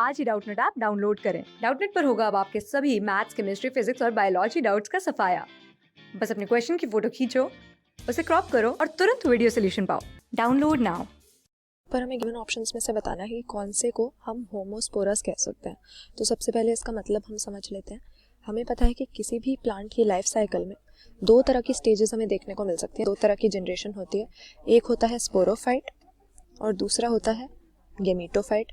आज ही Doubtnut app download करें। Doubtnut पर होगा अब आपके सभी मैथ्स, केमिस्ट्री, फिजिक्स और बायोलॉजी डाउट्स का सफाया। बस अपने क्वेश्चन की फोटो खींचो, उसे क्रॉप करो और तुरंत वीडियो सोल्यूशन पाओ। Download now. पर हमें गिवन ऑप्शंस में से बताना है कि कौन से को हम होमोस्पोरस कह सकते हैं। तो सबसे पहले इसका मतलब हम समझ लेते हैं। हमें पता है कि किसी भी प्लांट की लाइफ साइकिल में दो तरह की स्टेजेस हमें देखने को मिल सकती है, दो तरह की जनरेशन होती है। एक होता है स्पोरोफाइट और दूसरा होता है गेमीटोफाइट।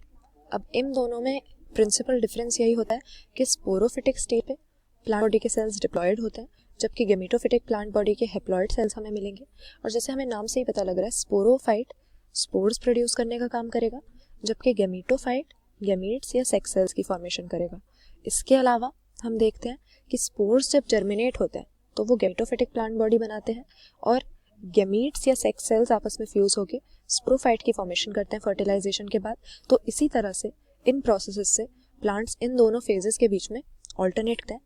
अब इन दोनों में प्रिंसिपल डिफरेंस यही होता है कि स्पोरोफिटिक स्टेज पे प्लांट बॉडी के सेल्स डिप्लॉयड होते हैं, जबकि गेमीटोफिटिक प्लांट बॉडी के हेप्लॉयड सेल्स हमें मिलेंगे। और जैसे हमें नाम से ही पता लग रहा है, स्पोरोफाइट स्पोर्स प्रोड्यूस करने का काम करेगा, जबकि गेमीटोफाइट गैमीट्स या सेक्स सेल्स की फॉर्मेशन करेगा। इसके अलावा हम देखते हैं कि स्पोर्स जब जर्मिनेट होते हैं तो वो गेमीटोफिटिक प्लांट बॉडी बनाते हैं और गैमीट्स या सेक्स सेल्स आपस में फ्यूज होकर स्पोरोफाइट की फॉर्मेशन करते हैं फर्टिलाइजेशन के बाद। तो इसी तरह से इन प्रोसेसेस से प्लांट्स इन दोनों फेजेस के बीच में ऑल्टरनेट करते हैं।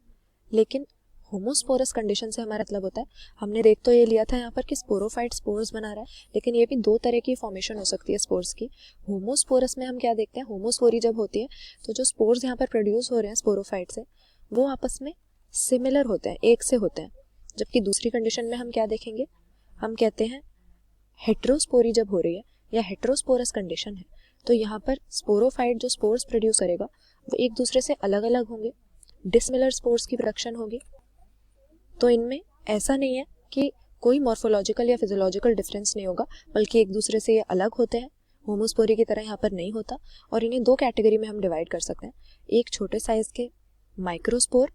लेकिन होमोस्पोरस कंडीशन से हमारा मतलब होता है, हमने देख तो ये लिया था यहाँ पर कि स्पोरोफाइट स्पोर्स बना रहा है, लेकिन ये भी दो तरह की फॉर्मेशन हो सकती है स्पोर्स की। होमोस्पोरस में हम क्या देखते हैं, होमोस्पोरी जब होती है तो जो स्पोर्स यहाँ पर प्रोड्यूस हो रहे हैं स्पोरोफाइट से, वो आपस में सिमिलर होते हैं, एक से होते हैं। जबकि दूसरी कंडीशन में हम क्या देखेंगे, हम कहते हैं हेट्रोस्पोरी जब हो रही है या हेट्रोस्पोरस कंडीशन है, तो यहाँ पर स्पोरोफाइट जो स्पोर्स प्रोड्यूस करेगा वो एक दूसरे से अलग अलग होंगे, डिसमिलर स्पोर्स की प्रोडक्शन होगी। तो इनमें ऐसा नहीं है कि कोई मॉर्फोलॉजिकल या फिजियोलॉजिकल डिफरेंस नहीं होगा, बल्कि एक दूसरे से ये अलग होते हैं। होमोस्पोरी की तरह यहाँ पर नहीं होता। और इन्हें दो कैटेगरी में हम डिवाइड कर सकते हैं। एक छोटे साइज के माइक्रोस्पोर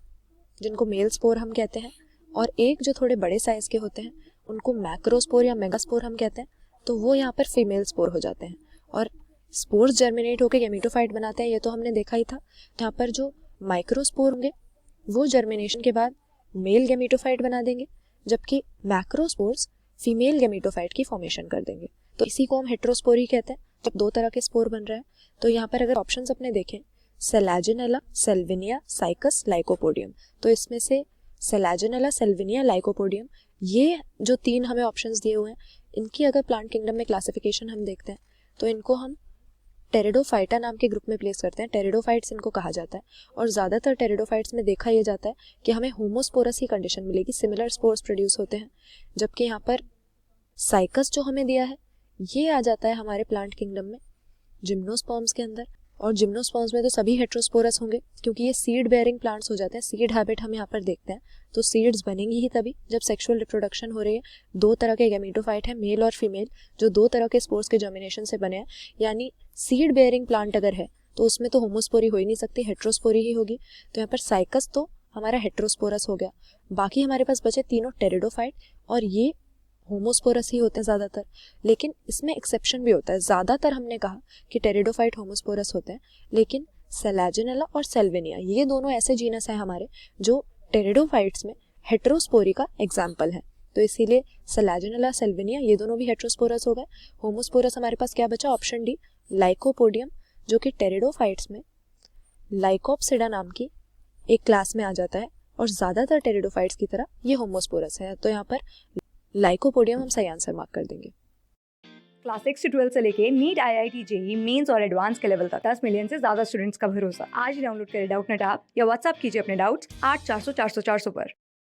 जिनको मेल स्पोर हम कहते हैं, और एक जो थोड़े बड़े साइज के होते हैं उनको मैक्रोस्पोर या मेगास्पोर हम कहते हैं। तो वो यहाँ पर फीमेल स्पोर हो जाते हैं और स्पोर्स जर्मिनेट होकर गेमीटोफाइट बनाते हैं, ये तो हमने देखा ही था। यहाँ पर जो माइक्रोस्पोर होंगे वो जर्मिनेशन के बाद मेल गेमीटोफाइट बना देंगे, जबकि मैक्रोस्पोर्स फीमेल गेमीटोफाइट की फॉर्मेशन कर देंगे। तो इसी को हम हेट्रोस्पोरी कहते हैं, जब दो तरह के स्पोर बन रहे हैं। तो यहाँ पर अगर ऑप्शंस अपने देखें, सेलाजिनेला, सेल्विनिया, साइकस, लाइकोपोडियम, तो इसमें से सेलाजिनेला, सेल्विनिया, लाइकोपोडियम, ये जो तीन हमें ऑप्शंस दिए हुए हैं, इनकी अगर प्लांट किंगडम में क्लासिफिकेशन हम देखते हैं तो इनको हम टेरिडोफाइटा नाम के ग्रुप में प्लेस करते हैं। टेरिडोफाइट्स इनको कहा जाता है। और ज़्यादातर टेरिडोफाइट्स में देखा यह जाता है कि हमें होमोस्पोरस ही कंडीशन मिलेगी, सिमिलर स्पोर्स प्रोड्यूस होते हैं। जबकि यहाँ पर साइकस जो हमें दिया है ये आ जाता है हमारे प्लांट किंगडम में जिम्नोस्पर्म्स के अंदर। और जिम्नोस्पर्म्स में तो सभी हेट्रोस्पोरस होंगे, क्योंकि ये सीड बेयरिंग प्लांट्स हो जाते हैं। सीड हैबिट हम यहाँ पर देखते हैं, तो सीड्स बनेंगी ही तभी जब सेक्सुअल रिप्रोडक्शन हो रही है। दो तरह के गैमीटोफाइट हैं, मेल और फीमेल, जो दो तरह के स्पोर्स के जर्मिनेशन से बने हैं। यानी सीड बेयरिंग प्लांट अगर है तो उसमें तो होमोस्पोरी हो ही नहीं सकती, हेट्रोस्पोरी ही होगी। तो यहाँ पर साइकस तो हमारा हेट्रोस्पोरस हो गया। बाकी हमारे पास बचे तीनों टेरिडोफाइट, और ये होमोस्पोरस ही होते हैं ज़्यादातर। लेकिन इसमें एक्सेप्शन भी होता है। ज़्यादातर हमने कहा कि टेरिडोफाइट होमोस्पोरस होते हैं, लेकिन सेलाजिनेला और सेल्विनिया ये दोनों ऐसे जीनस हैं हमारे जो टेरिडोफाइट्स में हेट्रोस्पोरी का एग्जाम्पल है। तो इसीलिए सेलाजिनेला, सेल्विनिया ये दोनों भी हेट्रोस्पोरस हो गए। होमोस्पोरस हमारे पास क्या बचा, ऑप्शन डी, लाइकोपोडियम, जो कि टेरिडोफाइट्स में लाइकोप्सिडा नाम की एक क्लास में आ जाता है, और ज़्यादातर टेरिडोफाइट्स की तरह ये होमोस्पोरस है। तो यहाँ पर लाइकोपोडियम हम सही आंसर मार्क कर देंगे। क्लास 6 से 12 से लेके नीट, IIT, जेई मेंस और एडवांस के लेवल तक 10 मिलियन से ज्यादा स्टूडेंट्स का भरोसा। आज ही डाउनलोड करें डाउटनेट ऐप या व्हाट्सएप कीजिए अपने डाउट्स 8400 400 400 पर।